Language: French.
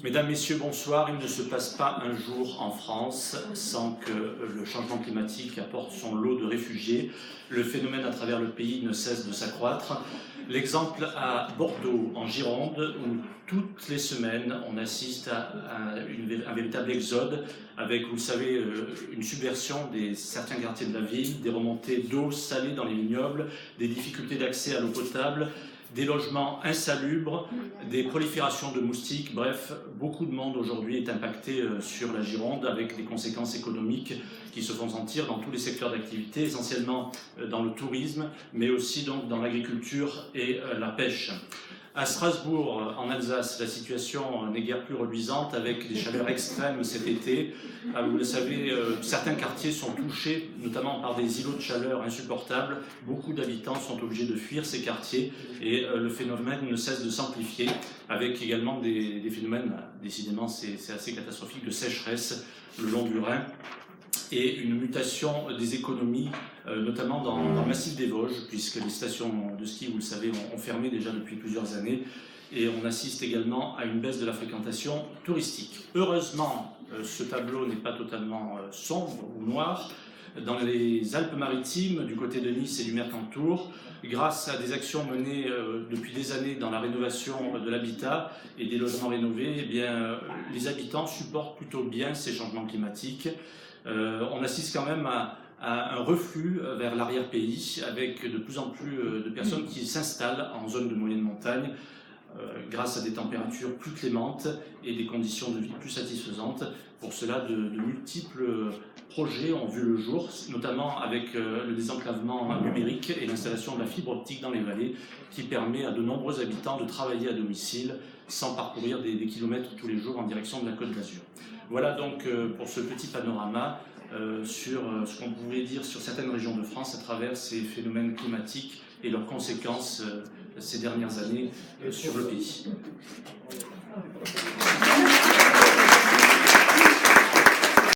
Mesdames, Messieurs, bonsoir. Il ne se passe pas un jour en France sans que le changement climatique apporte son lot de réfugiés. Le phénomène à travers le pays ne cesse de s'accroître. L'exemple à Bordeaux, en Gironde, où toutes les semaines on assiste à un véritable exode avec, vous le savez, une subversion de certains quartiers de la ville, des remontées d'eau salée dans les vignobles, des difficultés d'accès à l'eau potable, des logements insalubres, des proliférations de moustiques, bref, beaucoup de monde aujourd'hui est impacté sur la Gironde avec des conséquences économiques qui se font sentir dans tous les secteurs d'activité, essentiellement dans le tourisme, mais aussi donc dans l'agriculture et la pêche. À Strasbourg, en Alsace, la situation n'est guère plus reluisante avec des chaleurs extrêmes cet été. Vous le savez, certains quartiers sont touchés, notamment par des îlots de chaleur insupportables. Beaucoup d'habitants sont obligés de fuir ces quartiers et le phénomène ne cesse de s'amplifier, avec également des phénomènes, décidément c'est assez catastrophique, de sécheresse le long du Rhin, et une mutation des économies, notamment dans le massif des Vosges, puisque les stations de ski, vous le savez, ont fermé déjà depuis plusieurs années, et on assiste également à une baisse de la fréquentation touristique. Heureusement, ce tableau n'est pas totalement sombre ou noir. Dans les Alpes-Maritimes, du côté de Nice et du Mercantour, grâce à des actions menées depuis des années dans la rénovation de l'habitat et des logements rénovés, eh bien, les habitants supportent plutôt bien ces changements climatiques. On assiste quand même à un reflux vers l'arrière-pays avec de plus en plus de personnes qui s'installent en zone de moyenne montagne grâce à des températures plus clémentes et des conditions de vie plus satisfaisantes. Pour cela, de multiples projets ont vu le jour, notamment avec le désenclavement numérique et l'installation de la fibre optique dans les vallées qui permet à de nombreux habitants de travailler à domicile sans parcourir des kilomètres tous les jours en direction de la Côte d'Azur. Voilà donc pour ce petit panorama sur ce qu'on pouvait dire sur certaines régions de France à travers ces phénomènes climatiques et leurs conséquences ces dernières années sur le pays.